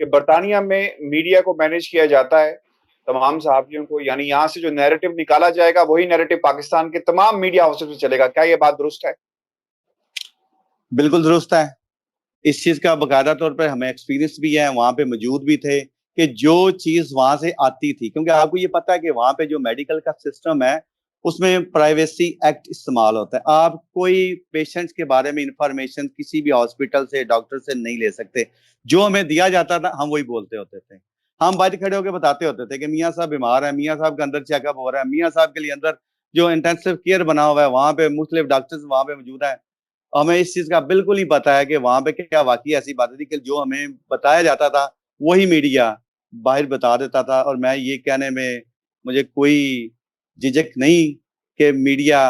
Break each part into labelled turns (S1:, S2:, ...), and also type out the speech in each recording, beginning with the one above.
S1: کہ برطانیہ میں میڈیا کو مینیج کیا جاتا ہے تمام صحافیوں کو, یعنی یہاں سے جو نیریٹو نکالا جائے گا وہی نیریٹو پاکستان کے تمام میڈیا ہاؤسز میں چلے گا, کیا یہ بات درست ہے؟
S2: بالکل درست ہے. اس چیز کا باقاعدہ طور پر ہمیں ایکسپیرینس بھی ہے, وہاں پہ موجود بھی تھے کہ جو چیز وہاں سے آتی تھی, کیونکہ آپ کو یہ پتا ہے کہ وہاں پہ جو میڈیکل کا سسٹم ہے اس میں پرائیویسی ایکٹ استعمال ہوتا ہے. آپ کوئی پیشنٹس کے بارے میں انفارمیشن کسی بھی ہاسپٹل سے, ڈاکٹر سے نہیں لے سکتے. جو ہمیں دیا جاتا تھا ہم وہی بولتے ہوتے تھے. ہم باہر کھڑے ہو کے بتاتے ہوتے تھے کہ میاں صاحب بیمار ہیں, میاں صاحب کے اندر چیک اپ ہو رہا ہے, میاں صاحب کے لیے اندر جو انٹینسو کیئر بنا ہوا ہے وہاں پہ مختلف ڈاکٹرز وہاں پہ موجود ہیں. ہمیں اس چیز کا بالکل ہی پتا ہے کہ وہاں پہ کیا واقعی ایسی باتیں تھی کہ جو ہمیں بتایا جاتا تھا وہی میڈیا باہر بتا دیتا تھا. اور میں یہ کہنے میں مجھے کوئی جھجک نہیں کہ میڈیا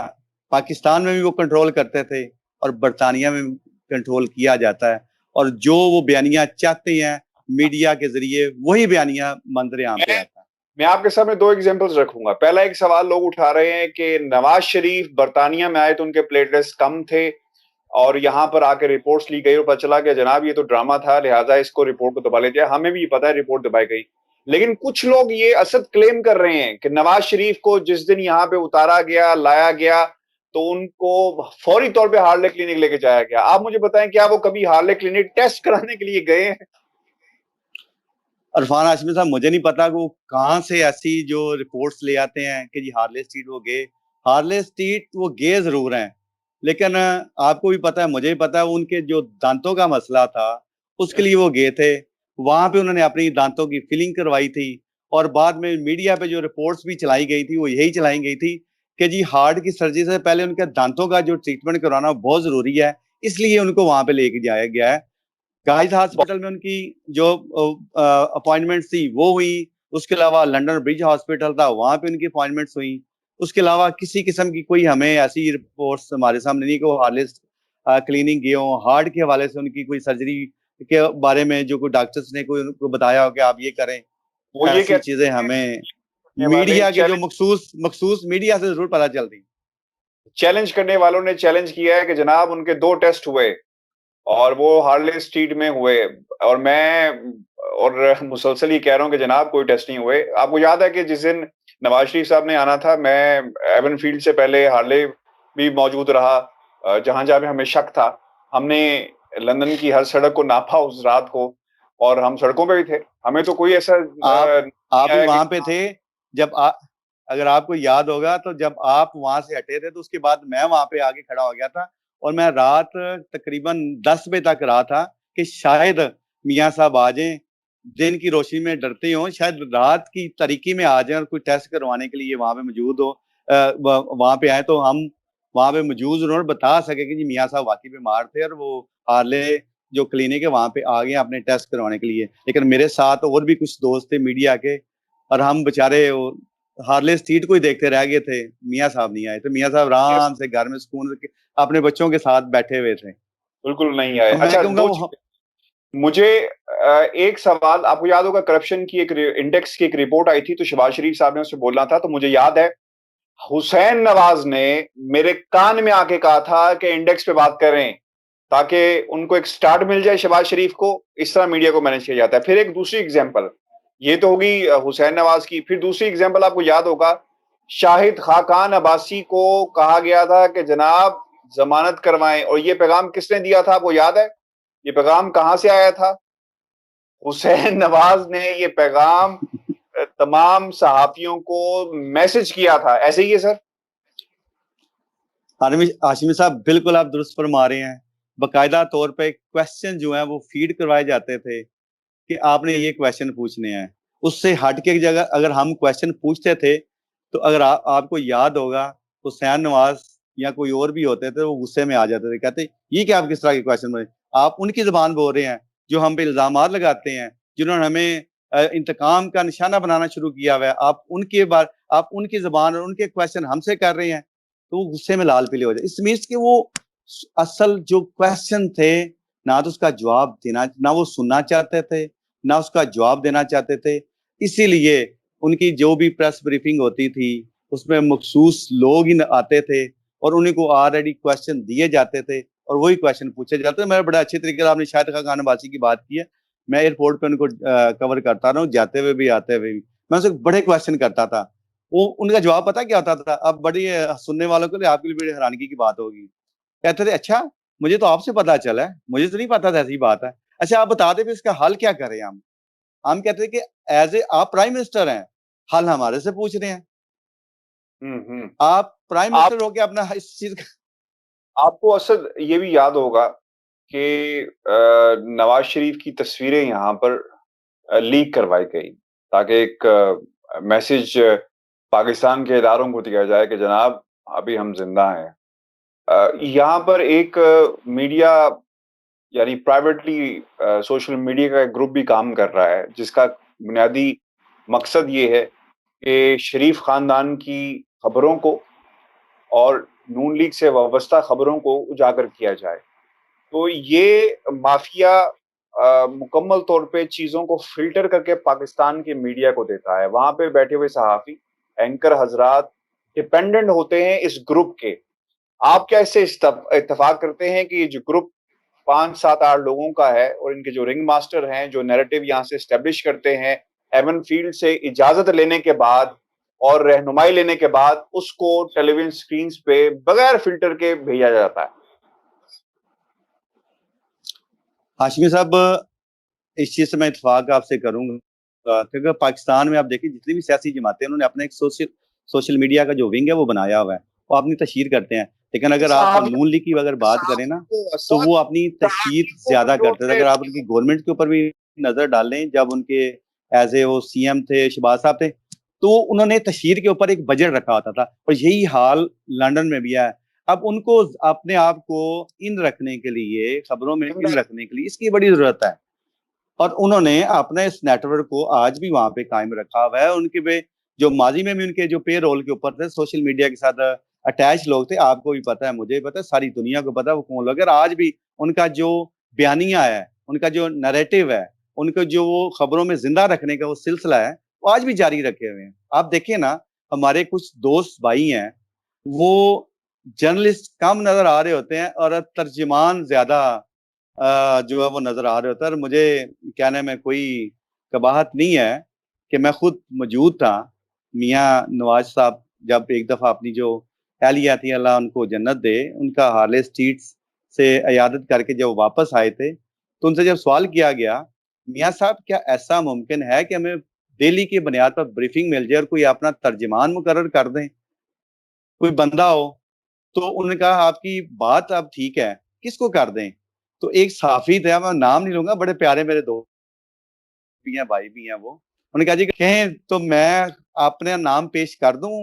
S2: پاکستان میں بھی وہ کنٹرول کرتے تھے اور برطانیہ میں کنٹرول کیا جاتا ہے, اور جو وہ بیانیہ چاہتے ہیں میڈیا کے ذریعے وہی بیانیہ منظر عام پہ آتا ہے.
S1: میں آپ کے سامنے دو ایگزامپلز رکھوں گا. پہلا ایک سوال لوگ اٹھا رہے ہیں کہ نواز شریف برطانیہ میں آئے تو ان کے پلیٹلیٹس کم تھے اور یہاں پر آ کے رپورٹس لی گئی اور پتہ چلا کہ جناب یہ تو ڈرامہ تھا, لہٰذا اس کو رپورٹ کو دبا لیا جائے. ہمیں بھی پتا ہے رپورٹ دبائی گئی, لیکن کچھ لوگ یہ اسد کلیم کر رہے ہیں کہ نواز شریف کو جس دن یہاں پہ اتارا گیا, لایا گیا, تو ان کو فوری طور پہ ہارلے کلینک لے کے جایا گیا. آپ مجھے بتائیں کیا وہ کبھی ہارلے کلینک ٹیسٹ کرانے کے لیے گئے ہیں؟
S2: عرفان ہاشمی صاحب, مجھے نہیں پتا کہ وہ کہاں سے ایسی جو رپورٹس لے آتے ہیں کہ جی ہارلے اسٹریٹ وہ گئے. ہارلے اسٹریٹ وہ گئے ضرور ہیں, لیکن آپ کو بھی پتا ہے, مجھے بھی پتا ہے, ان کے جو دانتوں کا مسئلہ تھا اس کے لیے وہ گئے تھے. وہاں پہ انہوں نے اپنی دانتوں کی فلنگ کروائی تھی, اور بعد میں میڈیا پہ جو رپورٹس بھی چلائی گئی تھی وہ یہی چلائی گئی تھی کہ جی ہارٹ کی سرجری سے پہلے ان کے دانتوں کا جو ٹریٹمنٹ کروانا بہت ضروری ہے, اس لیے ان کو وہاں پہ لے کے جایا گیا ہے. گائز ہاسپٹل میں ان کی جو اپوائنٹمنٹ تھی وہ ہوئی, اس کے علاوہ لنڈن برج ہاسپٹل تھا وہاں پہ ان کی اپوائنٹمنٹس ہوئی. اس کے علاوہ کسی قسم کی کوئی ہمیں ایسی رپورٹس ہمارے سامنے نہیں کہ وہ ہارلس کلینک گئے ہوں, ہارٹ کے حوالے سے ان کی کوئی سرجری کے بارے میں جو کوئی ڈاکٹرز نے کوئی ان کو بتایا ہو کہ آپ یہ کریں.
S1: وہ یہ
S2: ایسی
S1: کہتے
S2: چیزیں ہمیں
S1: ہیں
S2: میڈیا کے جو
S1: چیلنج
S2: مخصوص میڈیا سے ضرور پتہ چلتی.
S1: چیلنج کرنے والوں نے چیلنج کیا ہے کہ جناب ان کے 2 ٹیسٹ ہوئے اور وہ ہارلے اسٹریٹ میں ہوئے, اور میں اور مسلسل یہ کہہ رہا ہوں کہ جناب کوئی ٹیسٹ نہیں ہوئے. آپ کو یاد ہے کہ جس دن نواز شریف صاحب نے آنا تھا, میں ایون فیلڈ سے پہلے ہارلے بھی موجود رہا, جہاں جہاں پہ ہمیں شک تھا. ہم نے لندن کی ہر سڑک کو ناپا اس رات کو, اور ہم سڑکوں پہ بھی تھے. ہمیں تو کوئی ایسا
S2: آپ بھی وہاں پہ تھے جب اگر آپ کو یاد ہوگا تو جب آپ وہاں سے ہٹے تھے تو اس کے بعد میں وہاں پہ آگے کھڑا ہو گیا تھا, اور میں رات تقریباً 10 بجے تک رہا تھا کہ شاید میاں صاحب آ جائیں, دن کی روشنی میں ڈرتے ہوں, شاید رات کی تاریکی میں آ جائیں اور کوئی ٹیسٹ کروانے کے لیے وہاں پہ موجود ہو, وہاں پہ آئے تو ہم وہاں پہ موجود ضرور بتا سکے کہ جی میاں صاحب واقعی بیمار تھے اور وہ ہارلے جو کلینک ہے وہاں پہ آ گئے اپنے ٹیسٹ کروانے کے لیے. لیکن میرے ساتھ اور بھی کچھ دوست تھے میڈیا کے, اور ہم بےچارے ہارلے اسٹریٹ کو ہی دیکھتے رہ گئے تھے, میاں صاحب نہیں آئے. تو میاں صاحب آرام سے گھر میں سکون اپنے بچوں کے ساتھ بیٹھے ہوئے تھے.
S1: بالکل نہیں آئے.
S2: میں
S1: اچھا,
S2: کہوں
S1: دو
S2: گا
S1: مجھے ایک سوال, آپ کو یاد ہوگا کرپشن کی ایک انڈیکس کی ایک رپورٹ آئی تھی تو شہباز شریف صاحب نے اس سے بولنا تھا, تو مجھے یاد ہے حسین نواز نے میرے کان میں آ کے کہا تھا کہ انڈیکس پہ بات کریں تاکہ ان کو ایک سٹارٹ مل جائے شہباز شریف کو. اس طرح میڈیا کو مینج کیا جاتا ہے. پھر ایک دوسری ایگزامپل, یہ تو ہوگی حسین نواز کی, پھر دوسری ایگزامپل آپ کو یاد ہوگا شاہد خاقان عباسی کو کہا گیا تھا کہ جناب ضمانت کروائیں, اور یہ پیغام کس نے دیا تھا آپ کو یاد ہے؟ یہ پیغام کہاں سے آیا تھا؟ حسین نواز نے یہ پیغام تمام صحافیوں کو میسج کیا تھا. ایسے ہی ہے سر؟
S2: ہاشمی صاحب بالکل آپ درست فرما رہے ہیں. باقاعدہ طور پہ کویسچن جو ہیں وہ فیڈ کروائے جاتے تھے کہ آپ نے یہ کویسچن پوچھنے ہیں. اس سے ہٹ کے جگہ اگر ہم کویسچن پوچھتے تھے تو اگر آپ کو یاد ہوگا حسین نواز یا کوئی اور بھی ہوتے تھے وہ غصے میں آ جاتے تھے, کہتے یہ کہ آپ کس طرح کے کویسچن بولے, آپ ان کی زبان بول رہے ہیں جو ہم پہ الزامات لگاتے ہیں, جنہوں نے ہمیں انتقام کا نشانہ بنانا شروع کیا ہوا ہے. آپ ان کی زبان اور ان کے کویسچن ہم سے کر رہے ہیں, تو وہ غصے میں لال پیلے ہو جائے. اس مینس کہ وہ اصل جو کویسچن تھے نہ تو اس کا جواب دینا, نہ وہ سننا چاہتے تھے نہ اس کا جواب دینا چاہتے تھے. اسی لیے ان کی جو بھی پریس بریفنگ ہوتی تھی اس میں مخصوص لوگ ہی آتے تھے اور انہیں کو آلریڈی کویسچن دیے جاتے تھے اور وہی کویسچن پوچھے جاتے تھے. میں بڑے اچھے طریقے سے آپ نے شاہد خاقان عباسی کی بات کی ہے, میں ایئرپورٹ پہ ان کو کور کرتا رہا ہوں, جاتے ہوئے بھی آتے ہوئے بھی. میں ان سے بڑے کوشچن کرتا تھا, وہ ان کا جواب پتا کیا ہوتا تھا؟ اب بڑی سننے والوں کے لیے آپ کے لیے بڑی حیرانگی کی بات ہوگی. کہتے تھے اچھا مجھے تو آپ سے پتا چلا ہے, مجھے تو نہیں پتا تھا ایسی بات ہے, اچھا آپ بتا دیں اس کا حل کیا کریں ہم کہتے ہیں کہ ایز اے آپ پرائم منسٹر ہیں, حل ہمارے سے پوچھ رہے ہیں, آپ پرائم منسٹر ہو کے اپنا اس چیز کا.
S1: آپ کو اسد یہ بھی یاد ہوگا کہ نواز شریف کی تصویریں یہاں پر لیک کروائی گئی تاکہ ایک میسج پاکستان کے اداروں کو دیا جائے کہ جناب ابھی ہم زندہ ہیں. یہاں پر ایک میڈیا یعنی پرائیویٹلی سوشل میڈیا کا ایک گروپ بھی کام کر رہا ہے جس کا بنیادی مقصد یہ ہے کہ شریف خاندان کی خبروں کو اور نون لیگ سے وابستہ خبروں کو اجاگر کیا جائے. تو یہ مافیا مکمل طور پہ چیزوں کو فلٹر کر کے پاکستان کے میڈیا کو دیتا ہے. وہاں پہ بیٹھے ہوئے صحافی اینکر حضرات ڈپینڈنٹ ہوتے ہیں اس گروپ کے. آپ کیا اس سے اتفاق کرتے ہیں کہ یہ جو گروپ 5-7-8 لوگوں کا ہے اور ان کے جو رنگ ماسٹر ہیں جو نیریٹو یہاں سے اسٹیبلش کرتے ہیں, ایون فیلڈ سے اجازت لینے کے بعد اور رہنمائی لینے کے بعد اس کو ٹیلی ویژن سکرینز پہ بغیر فلٹر کے بھیجا جاتا ہے؟
S2: ہاشمی صاحب اس چیز سے میں اتفاق آپ سے کروں گا کیونکہ پاکستان میں آپ دیکھیں جتنی بھی سیاسی جماعتیں انہوں نے اپنا ایک سوشل میڈیا کا جو ونگ ہے وہ بنایا ہوا ہے, وہ اپنی تشہیر کرتے ہیں. لیکن اگر آپ نون لیگ کی اگر بات کریں نا تو وہ اپنی تشہیر زیادہ کرتے تھے. اگر آپ ان کی گورنمنٹ کے اوپر بھی نظر ڈالیں, جب ان کے ایز اے وہ سی ایم تھے شہباز صاحب تھے, تو انہوں نے تشہیر کے اوپر ایک بجٹ رکھا ہوتا تھا, اور یہی حال لندن میں بھی ہے. اب ان کو اپنے آپ کو ان رکھنے کے لیے, خبروں میں ان رکھنے کے لیے اس کی بڑی ضرورت ہے, اور انہوں نے اپنے اس نیٹ ورک کو آج بھی وہاں پہ قائم رکھا ہوا ہے. ان کے جو ماضی میں بھی ان کے جو پے رول کے اوپر تھے, سوشل میڈیا کے ساتھ اٹیچ لوگ تھے, آپ کو بھی پتا ہے, مجھے بھی پتا ہے, ساری دنیا کو پتا ہے وہ کون لوگ ہیں. آج بھی ان کا جو بیانیہ ہے, ان کا جو نیریٹو ہے, ان کو جو وہ خبروں میں زندہ رکھنے کا وہ سلسلہ ہے, وہ آج بھی جاری رکھے ہوئے ہیں. آپ دیکھیں نا, ہمارے کچھ دوست بھائی ہیں وہ جرنلسٹ کم نظر آ رہے ہوتے ہیں اور ترجمان زیادہ جو ہے وہ نظر آ رہے ہوتا ہے. اور مجھے کہنے میں کوئی قباحت نہیں ہے کہ میں خود موجود تھا. میاں نواز صاحب جب ایک دفعہ اپنی جو اہلیہ تھی, اللہ ان کو جنت دے, ان کا ہارلے اسٹریٹ سے عیادت کر کے جب واپس آئے تھے تو ان سے جب سوال کیا گیا, میاں صاحب کیا ایسا ممکن ہے کہ ہمیں ڈیلی کی بنیاد پر بریفنگ مل جائے اور کوئی اپنا ترجمان مقرر کر دیں, کوئی بندہ ہو؟ تو انہوں نے کہا آپ کی بات اب ٹھیک ہے, کس کو کر دیں؟ تو ایک صحافی تھا, میں نام نہیں لوں گا, بڑے پیارے میرے دوست بھی ہیں, بھائی بھی ہیں, وہ انہوں نے کہا جی کہیں تو میں اپنا نام پیش کر دوں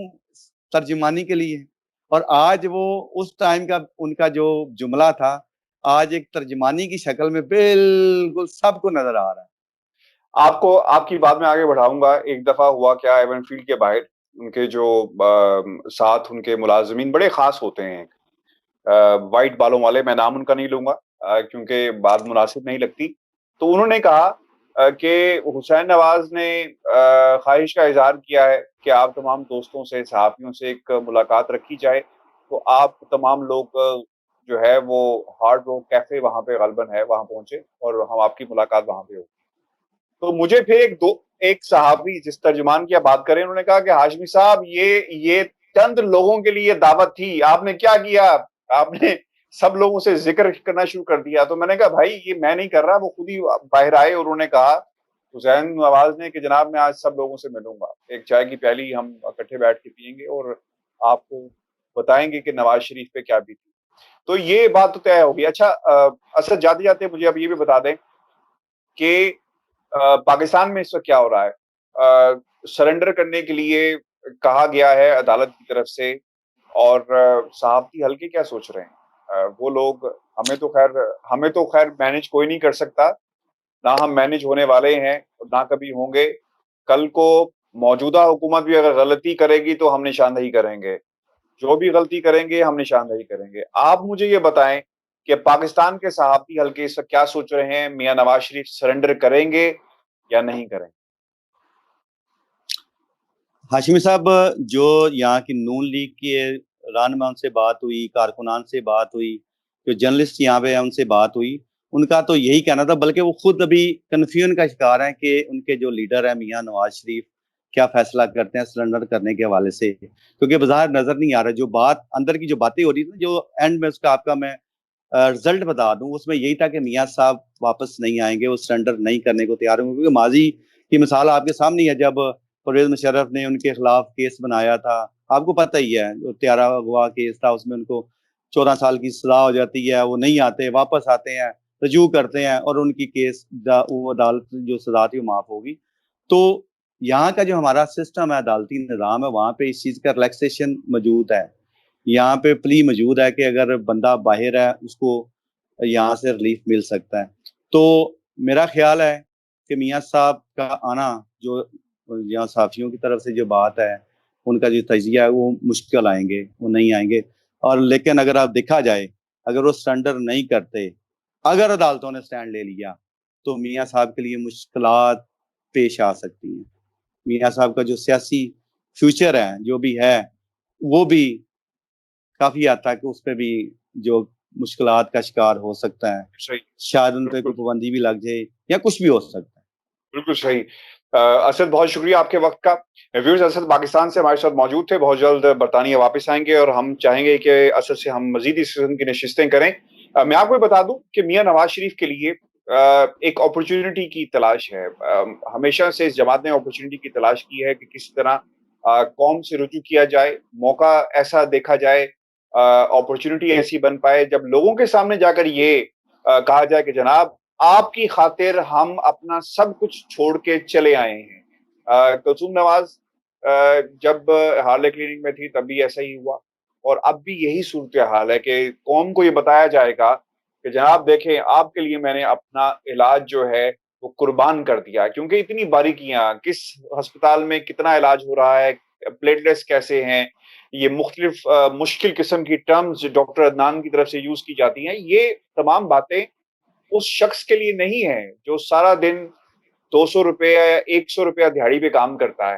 S2: ترجمانی کے لیے. اور آج وہ اس ٹائم کا ان کا جو جملہ تھا آج ایک ترجمانی کی شکل میں بالکل سب کو نظر آ رہا ہے.
S1: آپ کی بات میں آگے بڑھاؤں گا. ایک دفعہ ہوا کیا, ایون فیلڈ کے باہر ان کے جو ساتھ ان کے ملازمین بڑے خاص ہوتے ہیں, وائٹ بالوں والے, میں نام ان کا نہیں لوں گا کیونکہ بات مناسب نہیں لگتی. تو انہوں نے کہا کہ حسین نواز نے خواہش کا اظہار کیا ہے کہ آپ تمام دوستوں سے, صحافیوں سے ایک ملاقات رکھی جائے, تو آپ تمام لوگ جو ہے وہ ہارڈ روک کیفے وہاں پہ غالباً ہے, وہاں پہنچے اور ہم آپ کی ملاقات وہاں پہ ہو. تو مجھے پھر ایک صحافی جس ترجمان کی آپ بات کریں, انہوں نے کہا کہ ہاشمی صاحب یہ چند لوگوں کے لیے دعوت تھی, آپ نے کیا کیا, آپ نے سب لوگوں سے ذکر کرنا شروع کر دیا. تو میں نے کہا بھائی یہ میں نہیں کر رہا, وہ خود ہی باہر آئے اور انہوں نے کہا حسین نواز نے کہ جناب میں آج سب لوگوں سے ملوں گا, ایک چائے کی پیالی ہم اکٹھے بیٹھ کے پیئیں گے اور آپ کو بتائیں گے کہ نواز شریف پہ کیا بیتی. تو یہ بات تو طے ہوگی. اچھا اسد جاتے جاتے مجھے اب یہ بھی بتا دیں کہ پاکستان میں اس وقت کیا ہو رہا ہے. سرنڈر کرنے کے لیے کہا گیا ہے عدالت کی طرف سے, اور صحافتی حلقے کیا سوچ رہے ہیں؟ وہ لوگ ہمیں تو خیر مینج کوئی نہیں کر سکتا, نہ ہم مینج ہونے والے ہیں اور نہ کبھی ہوں گے. کل کو موجودہ حکومت بھی اگر غلطی کرے گی تو ہم نشاندہی کریں گے, جو بھی غلطی کریں گے ہم نشاندہی کریں گے. آپ مجھے یہ بتائیں کہ پاکستان کے صحافتی حلقے اس وقت کیا سوچ رہے ہیں, میاں نواز شریف سرنڈر کریں گے یا نہیں کریں گے؟
S2: ہاشمی صاحب جو یہاں کی نون لیگ کے رہنما سے بات ہوئی, کارکنان سے بات ہوئی, جو جرنلسٹ یہاں پہ ان سے بات ہوئی, ان کا تو یہی کہنا تھا، بلکہ وہ خود ابھی کنفیوژن کا شکار ہیں کہ ان کے جو لیڈر ہیں میاں نواز شریف کیا فیصلہ کرتے ہیں سرنڈر کرنے کے حوالے سے، کیونکہ بظاہر نظر نہیں آ رہا جو بات اندر کی جو باتیں ہو رہی تھی، جو اینڈ میں اس کا آپ کا میں رزلٹ بتا دوں، اس میں یہی تھا کہ میاں صاحب واپس نہیں آئیں گے، وہ سرنڈر نہیں کرنے کو تیار ہوں گے، کیونکہ ماضی کی مثال آپ کے سامنے ہے، جب پرویز مشرف نے ان کے خلاف کیس بنایا تھا، آپ کو پتہ ہی ہے جو 13 اغوا کیس تھا، اس میں ان کو 14 سال کی سزا ہو جاتی ہے، وہ نہیں آتے، واپس آتے ہیں، رجوع کرتے ہیں اور ان کی کیس وہ عدالت جو سزا تھی وہ معاف ہوگی۔ تو یہاں کا جو ہمارا سسٹم ہے، عدالتی نظام ہے، وہاں پہ اس چیز کا ریلیکسیشن موجود ہے، یہاں پہ پلی موجود ہے کہ اگر بندہ باہر ہے اس کو یہاں سے ریلیف مل سکتا ہے۔ تو میرا خیال ہے کہ میاں صاحب کا آنا، جو یہاں صحافیوں کی طرف سے جو بات ہے، ان کا جو تجزیہ ہے، وہ مشکل آئیں گے، وہ نہیں آئیں گے۔ اور لیکن اگر آپ دیکھا جائے، اگر وہ سرنڈر نہیں کرتے، اگر عدالتوں نے سٹینڈ لے لیا، تو میاں صاحب کے لیے مشکلات پیش آ سکتی ہیں۔ میاں صاحب کا جو سیاسی فیوچر ہے جو بھی ہے، وہ بھی کافی حد تک اس پہ بھی جو مشکلات کا شکار ہو سکتا ہے،
S1: صحیح،
S2: شاید ان پہ
S1: بالکل،
S2: کوئی پابندی بھی لگ جائے یا کچھ بھی ہو سکتا ہے۔
S1: بالکل صحیح۔ اسد بہت شکریہ آپ کے وقت کا۔ ویورز، اسد پاکستان سے ہمارے ساتھ موجود تھے، بہت جلد برطانیہ واپس آئیں گے اور ہم چاہیں گے کہ اسد سے ہم مزید اس قسم کی نشستیں کریں۔ میں آپ کو یہ بتا دوں کہ میاں نواز شریف کے لیے ایک اپرچونٹی کی تلاش ہے۔ ہمیشہ سے اس جماعت نے اپرچونٹی کی تلاش کی ہے کہ کس طرح قوم سے رجوع کیا جائے، موقع ایسا دیکھا جائے، اپرچونٹی ایسی بن پائے جب لوگوں کے سامنے جا کر یہ کہا جائے کہ جناب آپ کی خاطر ہم اپنا سب کچھ چھوڑ کے چلے آئے ہیں۔ کلثوم نواز جب ہارلے کلینک میں تھی تب بھی ایسا ہی ہوا، اور اب بھی یہی صورتحال ہے کہ قوم کو یہ بتایا جائے گا کہ جناب دیکھیں آپ کے لیے میں نے اپنا علاج جو ہے وہ قربان کر دیا، کیونکہ اتنی باریکیاں، کس ہسپتال میں کتنا علاج ہو رہا ہے، پلیٹلیٹس کیسے ہیں، یہ مختلف مشکل قسم کی ٹرمز ڈاکٹر عدنان کی طرف سے یوز کی جاتی ہیں، یہ تمام باتیں اس شخص کے لیے نہیں ہے جو سارا دن 200 روپے یا 100 روپیہ دیہڑی پہ کام کرتا ہے۔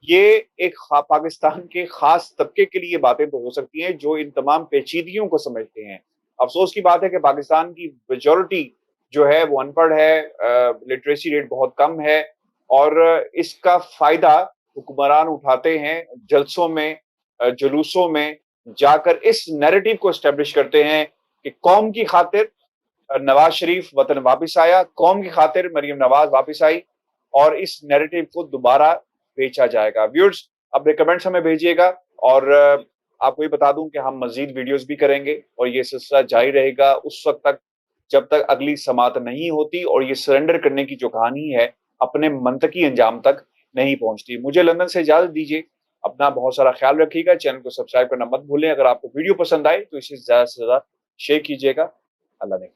S1: یہ ایک پاکستان کے خاص طبقے کے لیے باتیں تو ہو سکتی ہیں جو ان تمام پیچیدگیوں کو سمجھتے ہیں۔ افسوس کی بات ہے کہ پاکستان کی میجورٹی جو ہے وہ ان پڑھ ہے، لٹریسی ریٹ بہت کم ہے، اور اس کا فائدہ حکمران اٹھاتے ہیں، جلسوں میں، جلوسوں میں جا کر اس نیریٹو کو اسٹیبلش کرتے ہیں کہ قوم کی خاطر نواز شریف وطن واپس آیا، قوم کی خاطر مریم نواز واپس آئی، اور اس نیریٹو کو دوبارہ بیچا جائے گا۔ ویورز، اپنے کمنٹس ہمیں بھیجیے گا، اور آپ کو یہ بتا دوں کہ ہم مزید ویڈیوز بھی کریں گے اور یہ سلسلہ جاری رہے گا اس وقت تک جب تک اگلی سماعت نہیں ہوتی اور یہ سرنڈر کرنے کی جو کہانی ہے اپنے منطقی انجام تک نہیں پہنچتی۔ مجھے لندن سے اجازت دیجیے، اپنا بہت سارا خیال رکھیے گا، چینل کو سبسکرائب کرنا مت بھولیں، اگر آپ کو ویڈیو پسند آئے تو اسے زیادہ سے زیادہ شیئر کیجیے گا۔ اللہ نے